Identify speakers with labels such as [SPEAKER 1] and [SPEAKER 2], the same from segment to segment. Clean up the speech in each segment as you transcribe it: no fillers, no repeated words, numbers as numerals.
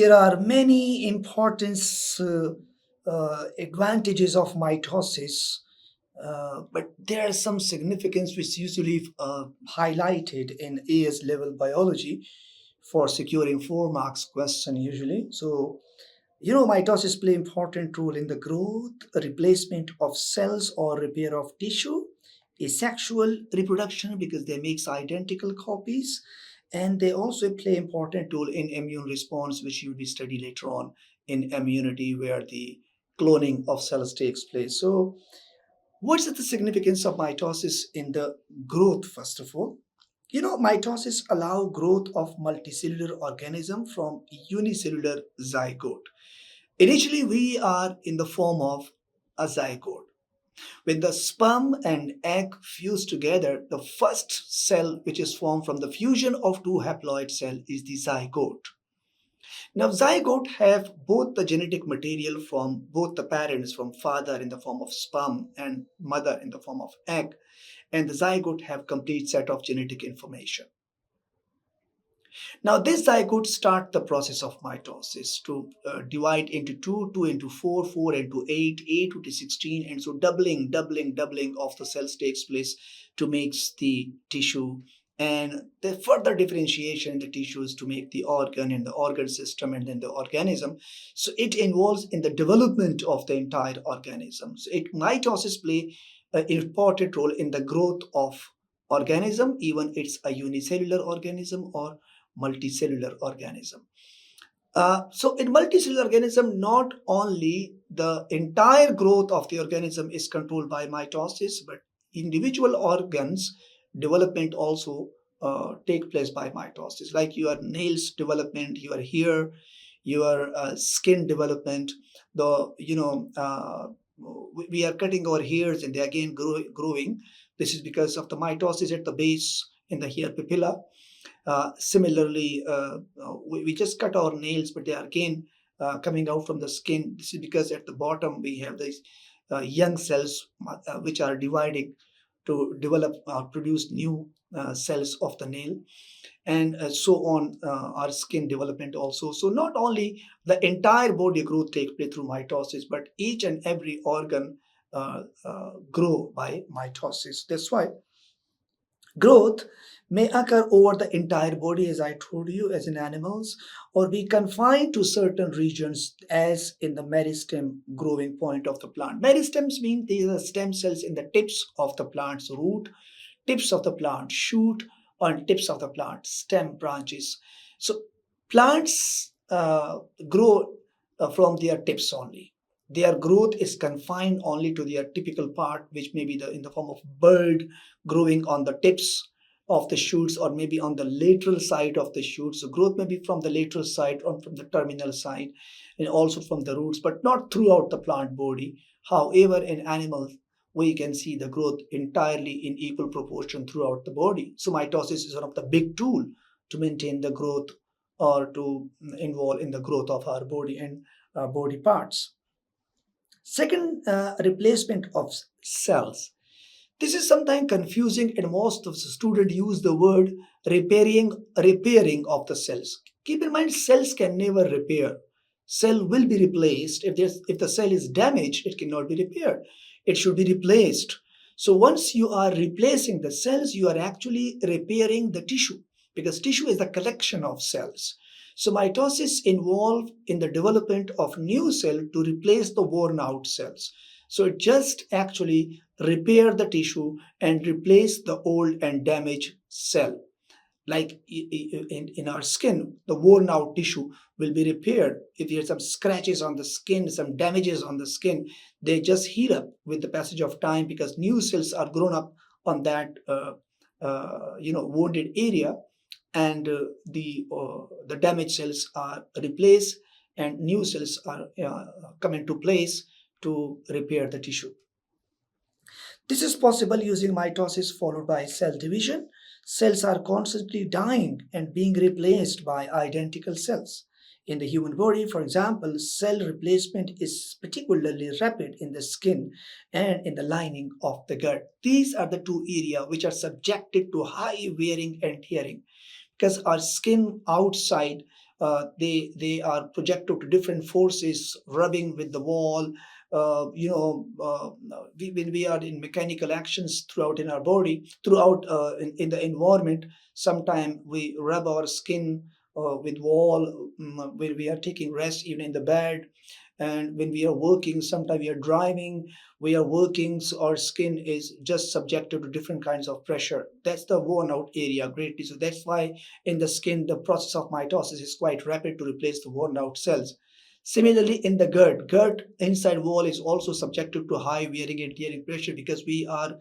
[SPEAKER 1] there are many important advantages of mitosis, but there are some significance which usually highlighted in AS level biology for securing 4 marks question usually. So, mitosis play important role in the growth, replacement of cells or repair of tissue, asexual reproduction because they makes identical copies, and they also play important role in immune response, which you'll be study later on in immunity where the cloning of cells takes place. So, what's the significance of mitosis in the growth, first of all? Mitosis allow growth of multicellular organism from unicellular zygote. Initially, we are in the form of a zygote. When the sperm and egg fuse together, the first cell which is formed from the fusion of two haploid cells is the zygote. Now, zygote have both the genetic material from both the parents, from father in the form of sperm and mother in the form of egg, and the zygote have complete set of genetic information. Now, this zygote start the process of mitosis to divide into two, two into four, four into eight, eight into 16, and so doubling of the cells takes place to makes the tissue, and the further differentiation in the tissues to make the organ and the organ system and then the organism. So it involves in the development of the entire organism. So mitosis play an important role in the growth of organism, even it's a unicellular organism or multicellular organism. So in multicellular organism, not only the entire growth of the organism is controlled by mitosis, but individual organs development also take place by mitosis, like your nails development, your hair, your skin development. We are cutting our hairs and they again growing. This is because of the mitosis at the base in the hair papilla. Similarly, we just cut our nails, but they are again coming out from the skin. This is because at the bottom we have these young cells which are dividing to develop or produce new cells of the nail, and so on. Our skin development also. So not only the entire body growth takes place through mitosis, but each and every organ grow by mitosis. That's why growth may occur over the entire body, as I told you, as in animals, or be confined to certain regions, as in the meristem growing point of the plant. Meristems mean these are stem cells in the tips of the plant's root, tips of the plant shoot, on tips of the plant stem branches. So plants grow from their tips only. Their growth is confined only to their typical part, which may be in the form of bird growing on the tips of the shoots, or maybe on the lateral side of the shoots. So growth may be from the lateral side or from the terminal side, and also from the roots, but not throughout the plant body. However, in animals, we can see the growth entirely in equal proportion throughout the body. So mitosis is one of the big tool to maintain the growth or to involve in the growth of our body and body parts. Second, replacement of cells. This is sometimes confusing, and most of the students use the word repairing of the cells. Keep in mind, cells can never repair. Cell will be replaced. If the cell is damaged, it cannot be repaired. It should be replaced. So once you are replacing the cells, you are actually repairing the tissue, because tissue is the collection of cells. So mitosis involved in the development of new cell to replace the worn out cells. So it just actually repair the tissue and replace the old and damaged cell. Like in our skin, the worn out tissue will be repaired. If there's some scratches on the skin, some damages on the skin, they just heal up with the passage of time, because new cells are grown up on that wounded area, and the damaged cells are replaced, and new cells are come into place to repair the tissue. This is possible using mitosis followed by cell division. Cells are constantly dying and being replaced by identical cells. In the human body, for example, cell replacement is particularly rapid in the skin and in the lining of the gut. These are the two areas which are subjected to high wearing and tearing, because our skin outside they are projected to different forces, rubbing with the wall. When we are in mechanical actions throughout in our body, throughout in the environment, sometime we rub our skin with wall when we are taking rest, even in the bed. And when we are working, sometimes we are driving, we are working, so our skin is just subjected to different kinds of pressure. That's the worn out area greatly. So that's why in the skin the process of mitosis is quite rapid to replace the worn out cells. Similarly, in the gut inside wall is also subjected to high wearing and tearing pressure, because we are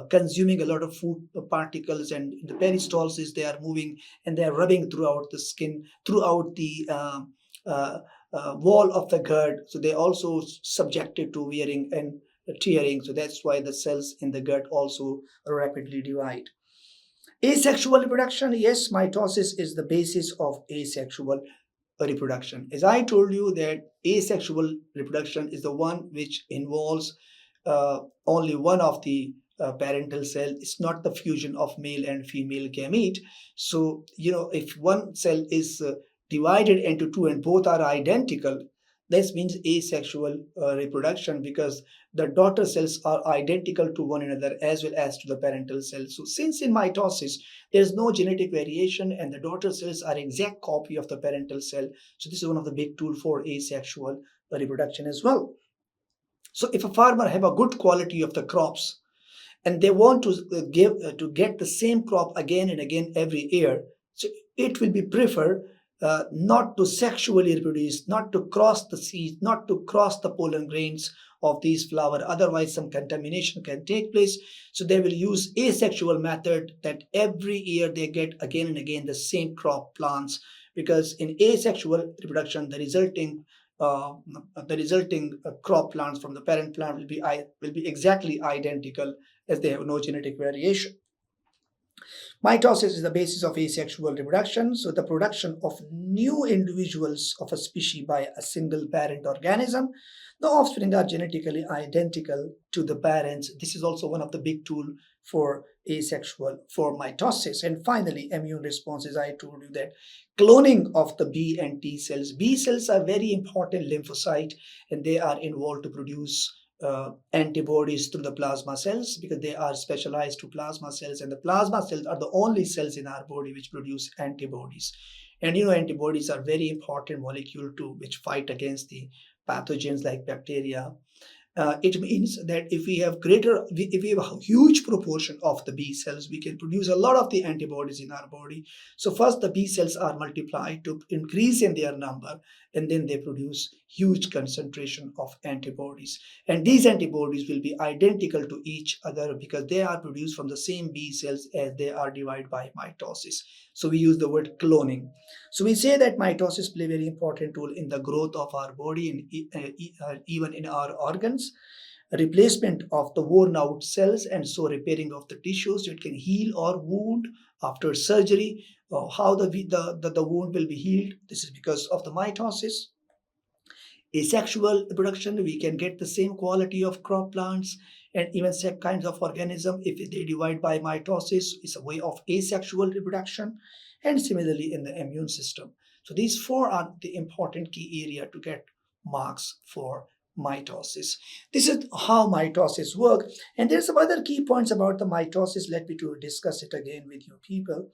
[SPEAKER 1] consuming a lot of food particles, and the peristalsis, they are moving and they are rubbing throughout the skin, throughout the uh, wall of the gut. So they also subjected to wearing and tearing. So that's why the cells in the gut also rapidly divide. Asexual reproduction, yes, mitosis is the basis of asexual reproduction. As I told you, that asexual reproduction is the one which involves only one of the parental cell. It's not the fusion of male and female gamete. So, if one cell is divided into two and both are identical, this means asexual reproduction, because the daughter cells are identical to one another as well as to the parental cells. So since in mitosis there is no genetic variation and the daughter cells are exact copy of the parental cell, so this is one of the big tool for asexual reproduction as well. So if a farmer have a good quality of the crops and they want to to get the same crop again and again every year, so it will be preferred not to sexually reproduce, not to cross the seeds, not to cross the pollen grains of these flower. Otherwise, some contamination can take place. So they will use asexual method, that every year they get again and again the same crop plants, because in asexual reproduction, uh, the resulting crop plants from the parent plant will be exactly identical, as they have no genetic variation. Mitosis is the basis of asexual reproduction, so the production of new individuals of a species by a single parent organism. The offspring are genetically identical to the parents. This is also one of the big tool for asexual, for mitosis. And finally, immune responses. I told you that cloning of the B and T cells. B cells are very important lymphocyte, and they are involved to produce antibodies through the plasma cells, because they are specialized to plasma cells, and the plasma cells are the only cells in our body which produce antibodies. And antibodies are very important molecule too, which fight against the pathogens like bacteria. It means that if we have a huge proportion of the B cells, we can produce a lot of the antibodies in our body. So first the B cells are multiplied to increase in their number, and then they produce huge concentration of antibodies. And these antibodies will be identical to each other, because they are produced from the same B cells as they are divided by mitosis. So we use the word cloning. So we say that mitosis play a very important role in the growth of our body, and even in our organs, replacement of the worn out cells, and so repairing of the tissues. It can heal or wound after surgery. How the wound will be healed? This is because of the mitosis. Asexual reproduction, we can get the same quality of crop plants and even same kinds of organism if they divide by mitosis. It's a way of asexual reproduction. And similarly in the immune system. So these four are the important key area to get marks for mitosis. This is how mitosis work. And there's some other key points about the mitosis. Let me to discuss it again with you people.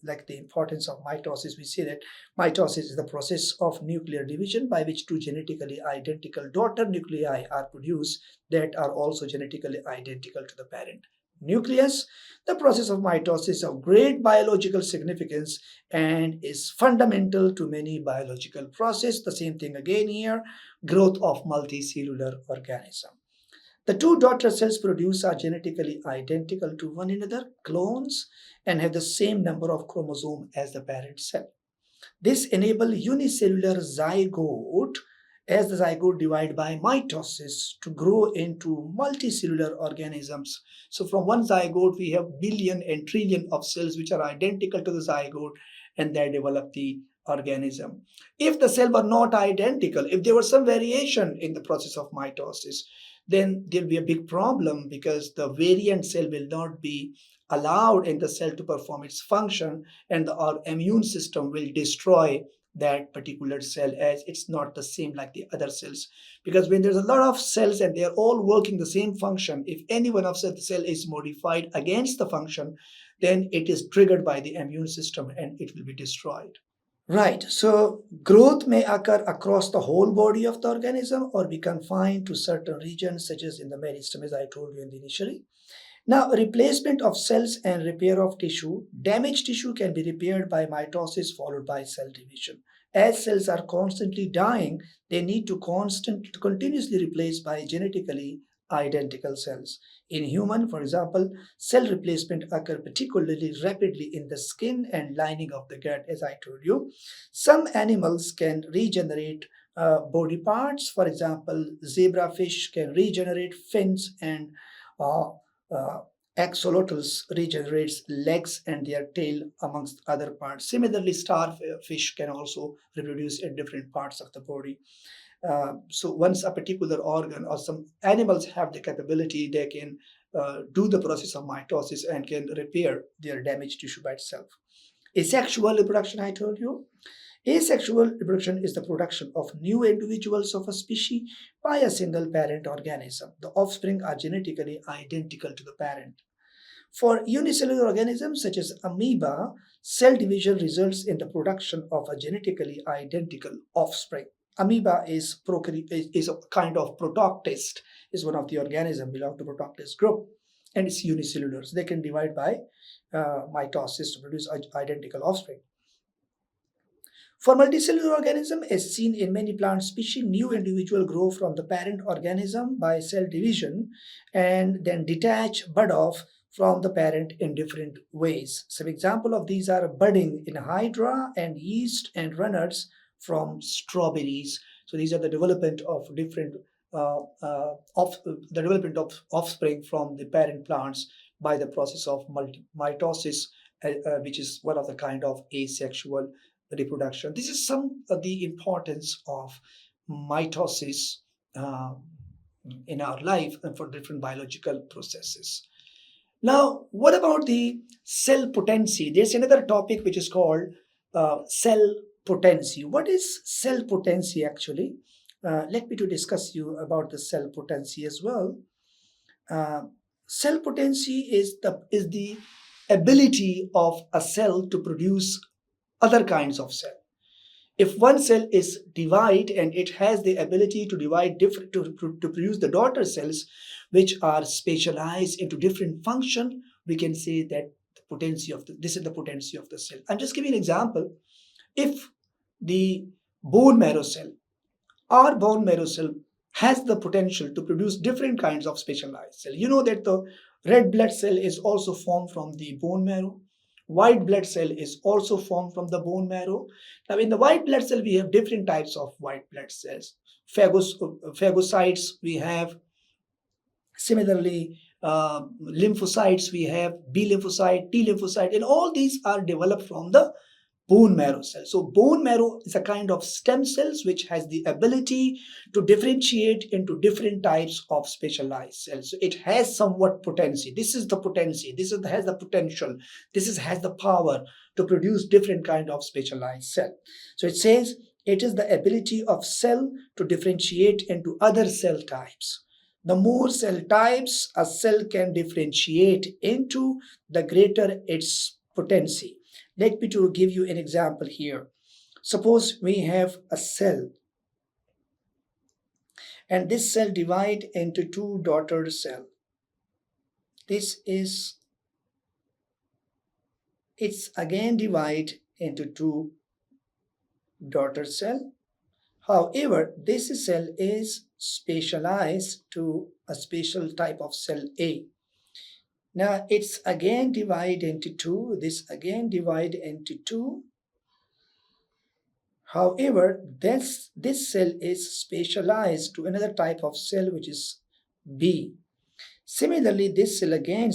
[SPEAKER 1] Like the importance of mitosis, we say that mitosis is the process of nuclear division by which two genetically identical daughter nuclei are produced that are also genetically identical to the parent nucleus. The process of mitosis is of great biological significance and is fundamental to many biological processes. The same thing again here, growth of multicellular organism. The two daughter cells produced are genetically identical to one another, clones, and have the same number of chromosomes as the parent cell. This enables unicellular zygote, as the zygote divide by mitosis, to grow into multicellular organisms. So from one zygote, we have billion and trillion of cells which are identical to the zygote, and they develop the organism. If the cell were not identical, if there was some variation in the process of mitosis, then there'll be a big problem because the variant cell will not be allowed in the cell to perform its function, and our immune system will destroy that particular cell as it's not the same like the other cells. Because when there's a lot of cells and they're all working the same function, if any one of the cell is modified against the function, then it is triggered by the immune system and it will be destroyed. Right. So growth may occur across the whole body of the organism or be confined to certain regions, such as in the meristem, as I told you in the initially. Now, replacement of cells and repair of tissue. Damaged tissue can be repaired by mitosis followed by cell division. As cells are constantly dying, they need to continuously replace by genetically identical cells. In human, for example, cell replacement occur particularly rapidly in the skin and lining of the gut, as I told you. Some animals can regenerate body parts. For example, zebrafish can regenerate fins, and uh, uh, axolotls regenerates legs and their tail, amongst other parts. Similarly, starfish can also reproduce in different parts of the body. So once a particular organ or some animals have the capability, they can do the process of mitosis and can repair their damaged tissue by itself. Asexual reproduction, I told you. Asexual reproduction is the production of new individuals of a species by a single parent organism. The offspring are genetically identical to the parent. For unicellular organisms such as amoeba, cell division results in the production of a genetically identical offspring. Amoeba is a kind of protoctist, is one of the organisms belong to protoctist group, and it's unicellular. So they can divide by mitosis to produce identical offspring. For multicellular organism, as seen in many plant species, new individuals grow from the parent organism by cell division and then detach, bud off from the parent in different ways. Some example of these are budding in hydra and yeast and runners from strawberries. So these are the development of different the development of offspring from the parent plants by the process of mitosis, which is one of the kind of asexual reproduction. This is some of the importance of mitosis uh, in our life and for different biological processes. Now, what about the cell potency? There's another topic which is called cell potency. What is cell potency actually? Let me to discuss you about the cell potency as well. Uh, Cell potency is the ability of a cell to produce other kinds of cell. If one cell is divide and it has the ability to divide different to produce the daughter cells which are specialized into different function, we can say that the potency of this is the potency of the cell. I'm just giving an example. If the bone marrow cell, our bone marrow cell has the potential to produce different kinds of specialized cell. You know that the red blood cell is also formed from the bone marrow. White blood cell is also formed from the bone marrow. Now, in the white blood cell, we have different types of white blood cells. Phagocytes we have. Similarly, lymphocytes we have, B lymphocyte, T lymphocyte, and all these are developed from the bone marrow cell. So bone marrow is a kind of stem cells which has the ability to differentiate into different types of specialized cells. So it has somewhat potency. This is the potency. Has the potential. Has the power to produce different kind of specialized cell. So it says it is the ability of cell to differentiate into other cell types. The more cell types a cell can differentiate into, the greater its potency. Let me to give you an example here. Suppose we have a cell and this cell divide into two daughter cell. This is, it's again divide into two daughter cell. However, this cell is specialized to a special type of cell A. Now it's again divide into two, this again divide into two. However, this cell is specialized to another type of cell which is B. Similarly, this cell again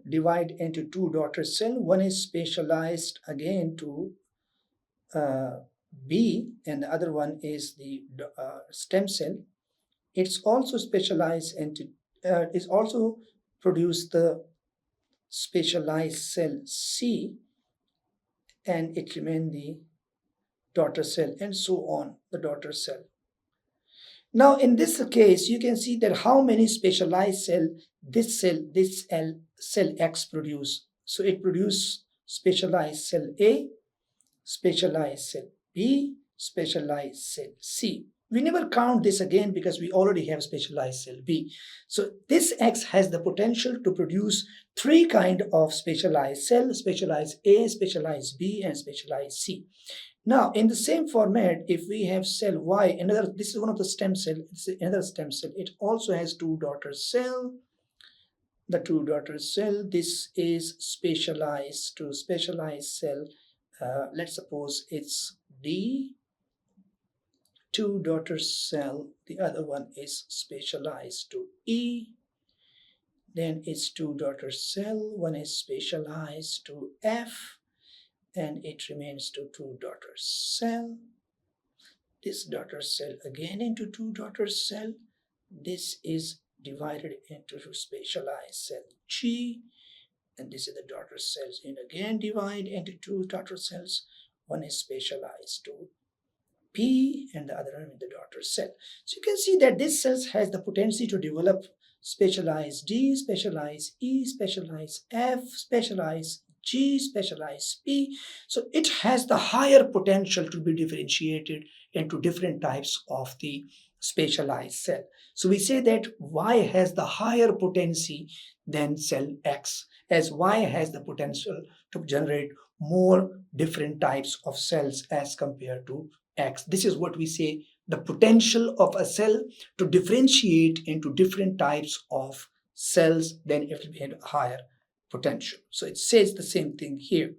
[SPEAKER 1] divide into two daughter cell. One is specialized again to B and the other one is the stem cell. It's also specialized into, it's also produce the specialized cell C, and it remain the daughter cell, and so on, the daughter cell. Now, in this case, you can see that how many specialized this cell X produce. So it produce specialized cell A, specialized cell B, specialized cell C. We never count this again because we already have specialized cell B. So this X has the potential to produce three kind of specialized cell: specialized A, specialized B, and specialized C. Now, in the same format, if we have cell Y, this is one of the stem cell, it's another stem cell. It also has two daughter cell. The two daughter cell, this is specialized to specialized cell. Let's suppose it's D, two daughter cell. The other one is specialized to E. Then it's two daughter cell. One is specialized to F, and it remains to two daughter cell. This daughter cell again into two daughter cell. This is divided into specialized cell G, and this is the daughter cells, and again divide into two daughter cells. One is specialized to P, and the other one is the daughter cell. So you can see that this cell has the potential to develop specialized D, specialized E, specialized F, specialized G, specialized P. So it has the higher potential to be differentiated into different types of the specialized cell. So we say that Y has the higher potency than cell X, as Y has the potential to generate more different types of cells as compared to X. This is what we say, the potential of a cell to differentiate into different types of cells, then it will be a higher potential. So it says the same thing here.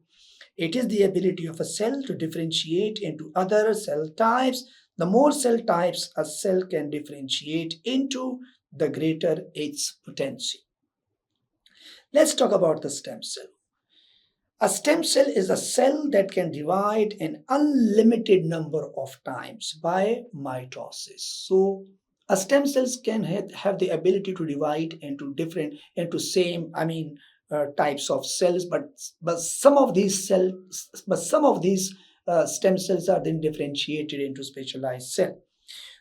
[SPEAKER 1] It is the ability of a cell to differentiate into other cell types. The more cell types a cell can differentiate into, the greater its potency. Let's talk about the stem cell. A stem cell is a cell that can divide an unlimited number of times by mitosis. So a stem cells can have the ability to divide into types of cells, but some of these stem cells are then differentiated into specialized cell.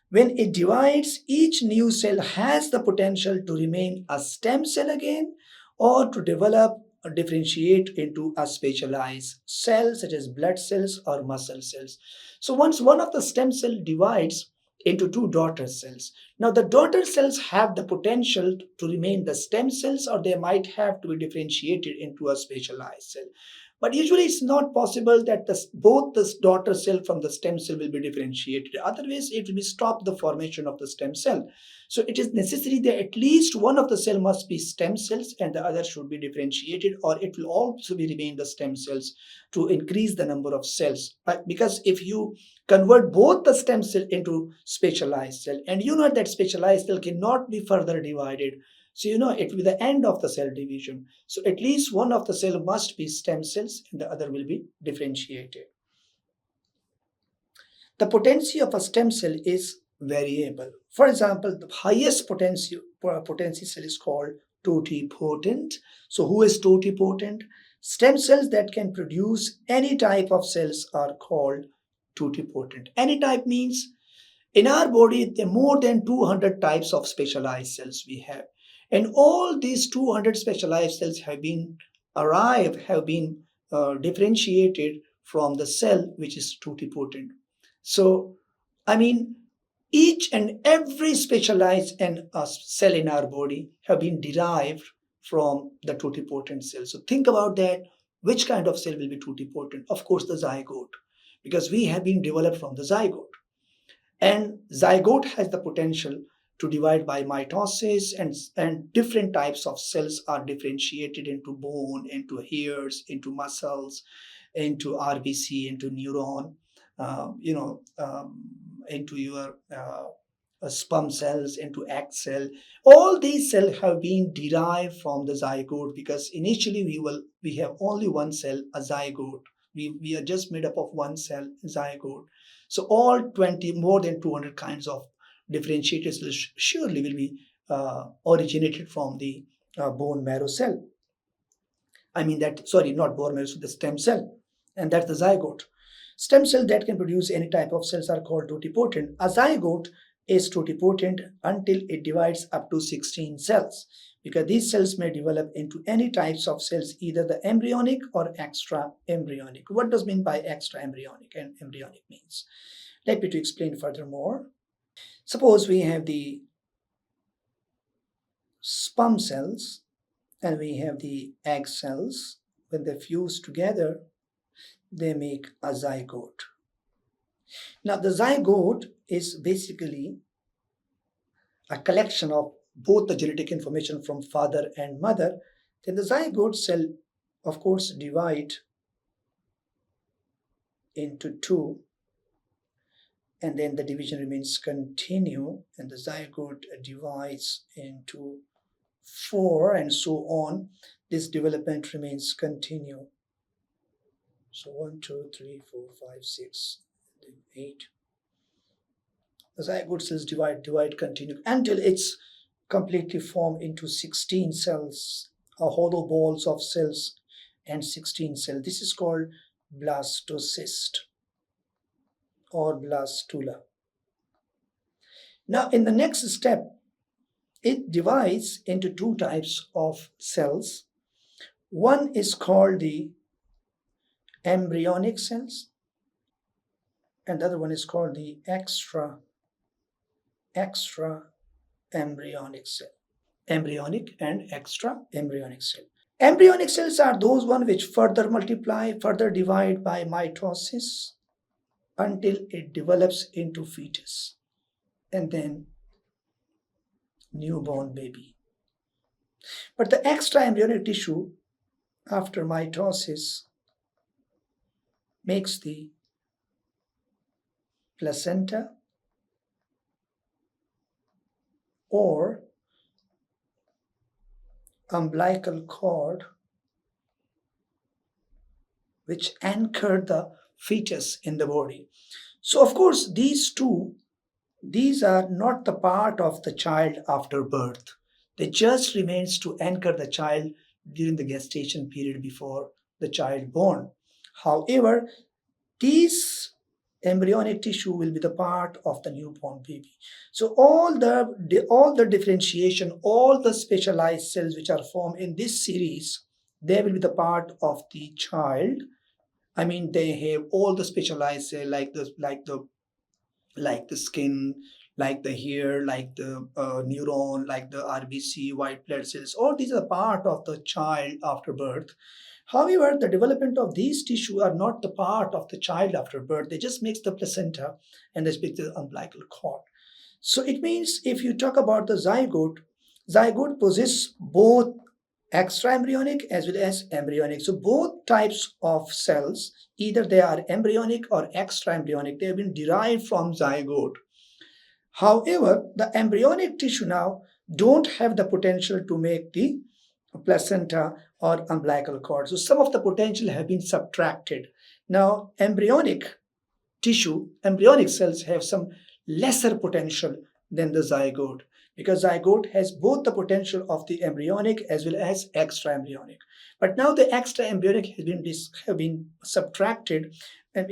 [SPEAKER 1] When it divides, each new cell has the potential to remain a stem cell again, or to develop or differentiate into a specialized cell such as blood cells or muscle cells. So once one of the stem cell divides into two daughter cells, now the daughter cells have the potential to remain the stem cells, or they might have to be differentiated into a specialized cell. But usually it's not possible that both the daughter cell from the stem cell will be differentiated. Otherwise, it will be stop the formation of the stem cell. So it is necessary that at least one of the cell must be stem cells and the other should be differentiated, or it will also be remain the stem cells to increase the number of cells. Because if you convert both the stem cell into specialized cell, and you know that specialized cell cannot be further divided, so you know it will be the end of the cell division. So at least one of the cell must be stem cells and the other will be differentiated. The potency of a stem cell is variable. For example, the highest potency cell is called totipotent. So who is totipotent? Stem cells that can produce any type of cells are called totipotent. Any type means in our body there are more than 200 types of specialized cells we have. And all these 200 specialized cells have been differentiated from the cell which is totipotent. So, each and every specialized cell in our body have been derived from the totipotent cell. So think about that. Which kind of cell will be totipotent? Of course, the zygote, because we have been developed from the zygote. And zygote has the potential to divide by mitosis, and different types of cells are differentiated into bone, into hairs, into muscles, into RBC, into neuron, into your sperm cells, into egg cell. All these cells have been derived from the zygote, because initially we have only one cell, a zygote. We are just made up of one cell, zygote. So all 20, more than 200 kinds of differentiated cells surely will be originated from the bone marrow cell. I mean that, sorry, not bone marrow, the stem cell, and that's the zygote. Stem cell that can produce any type of cells are called totipotent. A zygote is totipotent until it divides up to 16 cells, because these cells may develop into any types of cells, either the embryonic or extra embryonic. What does mean by extra embryonic and embryonic means? Let me to explain furthermore. Suppose we have the sperm cells and we have the egg cells. When they fuse together, they make a zygote. Now, the zygote is basically a collection of both the genetic information from father and mother. Then the zygote cell, of course, divide into two, and then the division remains continue, and the zygote divides into 4, and so on. This development remains continue. So 1, 2, 3, 4, 5, 6, 8. The zygote cells divide, continue until it's completely formed into 16 cells, hollow balls of cells, and 16 cells. This is called blastocyst or blastula. Now, in the next step, it divides into two types of cells. One is called the embryonic cells, and the other one is called the extra embryonic cell. Embryonic and extra embryonic cell. Embryonic cells are those ones which further multiply, further divide by mitosis until it develops into fetus and then newborn baby. But the extra embryonic tissue after mitosis makes the placenta or umbilical cord, which anchor the fetus in the body. So of course these are not the part of the child after birth. They just remains to anchor the child during the gestation period before the child born. However, these embryonic tissue will be the part of the newborn baby. So all the differentiation, all the specialized cells which are formed in this series, they will be the part of the child. I mean, they have all the specialized cells like the skin, like the hair, like the neuron, like the RBC, white blood cells. All these are part of the child after birth. However, the development of these tissues are not the part of the child after birth. They just make the placenta and they make the umbilical cord. So it means if you talk about the zygote possesses both extra embryonic as well as embryonic. So both types of cells, either they are embryonic or extra embryonic, they have been derived from zygote. However, the embryonic tissue now don't have the potential to make the placenta or umbilical cord. So some of the potential have been subtracted. Now, embryonic cells have some lesser potential than the zygote, because zygote has both the potential of the embryonic as well as extra embryonic. But now the extra embryonic have been subtracted, and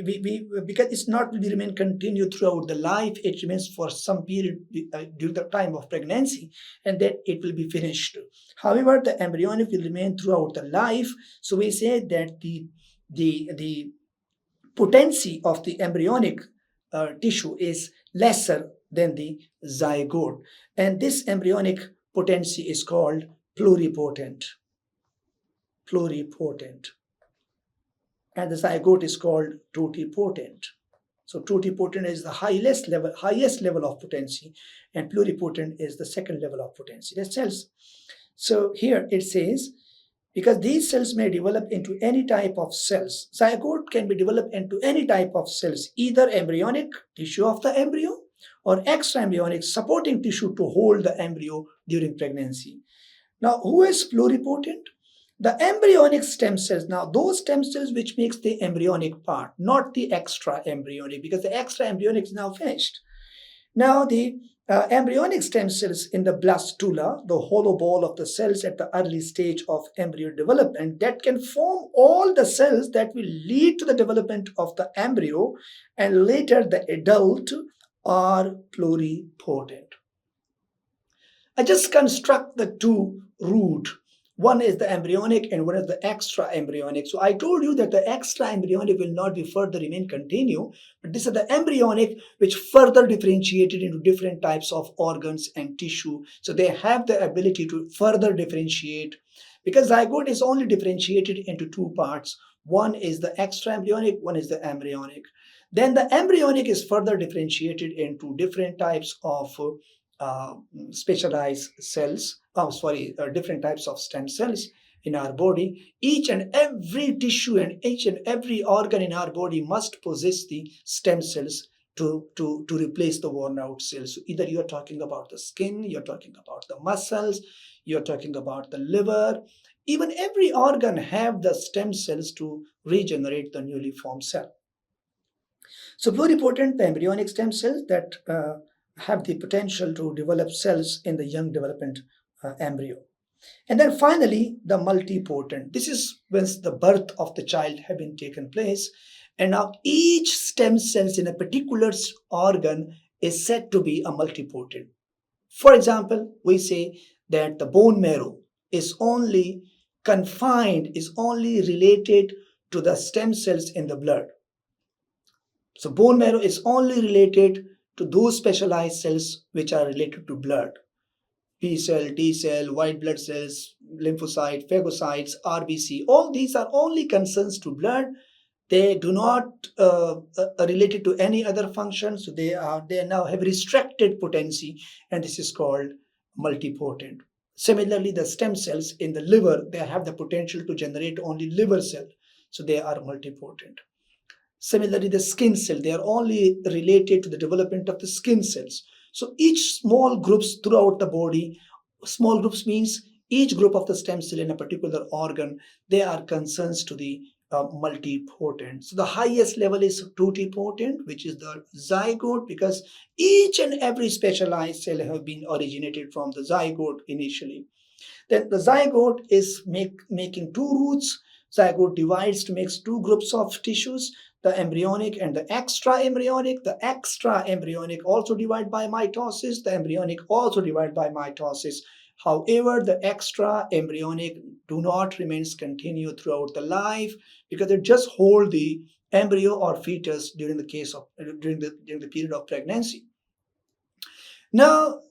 [SPEAKER 1] because it's not will remain continued throughout the life, it remains for some period during the time of pregnancy, and then it will be finished. However, the embryonic will remain throughout the life. So we say that the potency of the embryonic tissue is lesser than the zygote, and this embryonic potency is called pluripotent, and the zygote is called totipotent. So totipotent is the highest level of potency, and pluripotent is the second level of potency. That's cells. So here it says, because these cells may develop into any type of cells. Zygote can be developed into any type of cells, either embryonic tissue of the embryo or extra embryonic supporting tissue to hold the embryo during pregnancy. Now, who is pluripotent? The embryonic stem cells. Now, those stem cells which makes the embryonic part, not the extra embryonic, because the extra embryonic is now finished. Now, the Embryonic stem cells in the blastula, the hollow ball of the cells at the early stage of embryo development, that can form all the cells that will lead to the development of the embryo and later the adult, are pluripotent. I just construct the two root. One is the embryonic and one is the extra embryonic. So I told you that the extra embryonic will not be further remain continue, but this is the embryonic which further differentiated into different types of organs and tissue. So they have the ability to further differentiate, because zygote is only differentiated into two parts. One is the extra embryonic, one is the embryonic. Then the embryonic is further differentiated into different types of uh, specialized cells, different types of stem cells in our body. Each and every tissue and each and every organ in our body must possess the stem cells to replace the worn out cells. So either you're talking about the skin, you're talking about the muscles, you're talking about the liver, even every organ have the stem cells to regenerate the newly formed cell. So pluripotent, the embryonic stem cells that have the potential to develop cells in the young development embryo. And then finally, the multipotent. This is when the birth of the child have been taken place, and now each stem cells in a particular organ is said to be a multipotent. For example, we say that the bone marrow is only confined, is only related to the stem cells in the blood. So bone marrow is only related to those specialized cells which are related to blood. B cell, D cell, white blood cells, lymphocyte, phagocytes, RBC, all these are only concerns to blood. They do not related to any other function, so they now have restricted potency, and this is called multipotent. Similarly, the stem cells in the liver, they have the potential to generate only liver cell, so they are multipotent. Similarly, the skin cell, they are only related to the development of the skin cells. So each small groups throughout the body, small groups means each group of the stem cell in a particular organ, they are concerns to the multipotent. So the highest level is totipotent, which is the zygote, because each and every specialized cell have been originated from the zygote initially. Then the zygote is making two roots. Zygote divides to make two groups of tissues, the embryonic and the extra embryonic. The extra embryonic also divide by mitosis. The embryonic also divide by mitosis. However, the extra embryonic do not remains continue throughout the life, because they just hold the embryo or fetus during the case of during the period of pregnancy. Now,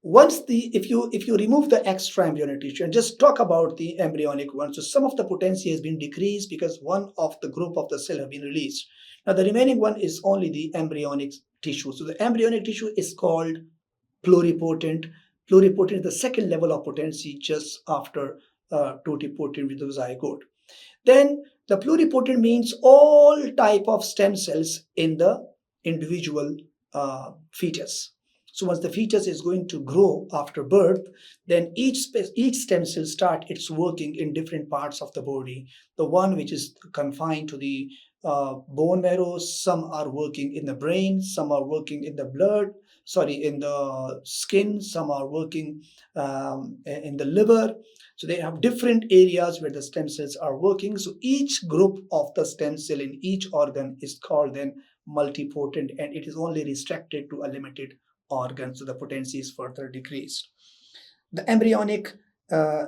[SPEAKER 1] once the if you remove the extra embryonic tissue and just talk about the embryonic one, so some of the potency has been decreased because one of the group of the cell have been released. Now the remaining one is only the embryonic tissue. So the embryonic tissue is called pluripotent. Pluripotent is the second level of potency just after totipotent with the zygote. Then the pluripotent means all type of stem cells in the individual fetus. So once the fetus is going to grow after birth, then each stem cell start its working in different parts of the body. The one which is confined to the bone marrow, some are working in the brain, some are working in the blood, in the skin, some are working in the liver. So they have different areas where the stem cells are working. So each group of the stem cell in each organ is called then multipotent, and it is only restricted to a limited organ, so the potency is further decreased. The embryonic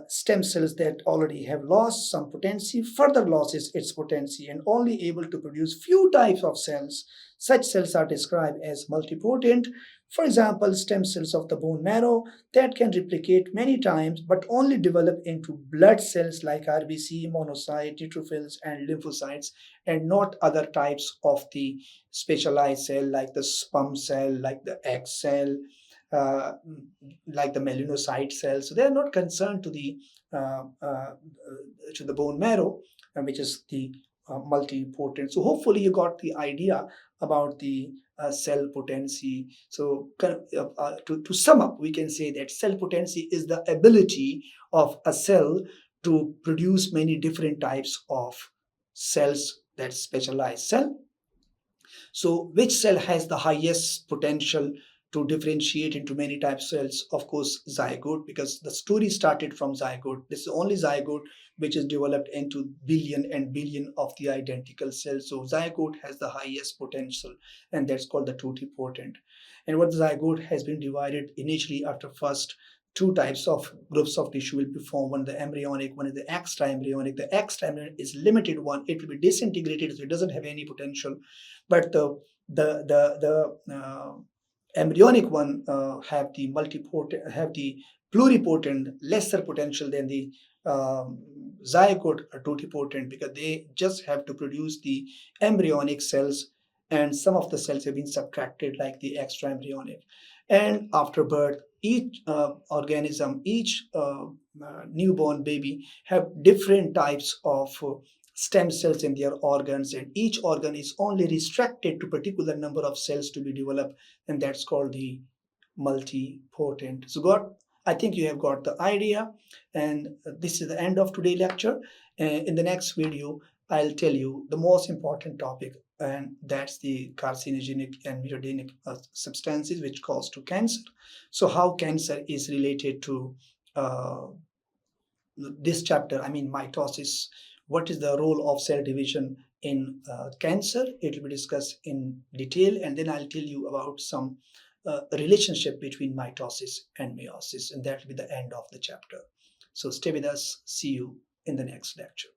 [SPEAKER 1] stem cells that already have lost some potency further loses its potency and only able to produce few types of cells. Such cells are described as multipotent. For example, stem cells of the bone marrow that can replicate many times but only develop into blood cells like RBC, monocyte, neutrophils, and lymphocytes, and not other types of the specialized cell like the sperm cell, like the egg cell, uh, like the melanocyte cells. So they are not concerned uh, uh, to the bone marrow, which is the multipotent. So hopefully you got the idea about the cell potency. So to sum up, we can say that cell potency is the ability of a cell to produce many different types of cells, that specialized cell. So which cell has the highest potential to differentiate into many types of cells. Of course, zygote, because the story started from zygote. This is the only zygote which is developed into billion and billion of the identical cells. So zygote has the highest potential, and that's called the totipotent. And what the zygote has been divided initially after first two types of groups of tissue will be formed. One the embryonic, one is the extra-embryonic. The extra-embryonic is limited one. It will be disintegrated, so it doesn't have any potential. But the embryonic one have the multipotent, have the pluripotent, lesser potential than the zygote or totipotent, because they just have to produce the embryonic cells, and some of the cells have been subtracted like the extra embryonic. And after birth, each organism, each newborn baby have different types of stem cells in their organs, and each organ is only restricted to particular number of cells to be developed, and that's called the multipotent. So I think you have got the idea, and this is the end of today's lecture. In the next video, I'll tell you the most important topic, and that's the carcinogenic and mutagenic substances which cause to cancer. So how cancer is related to this chapter, I mean mitosis. What is the role of cell division in cancer? It will be discussed in detail, and then I'll tell you about some relationship between mitosis and meiosis, and that will be the end of the chapter. So stay with us. See you in the next lecture.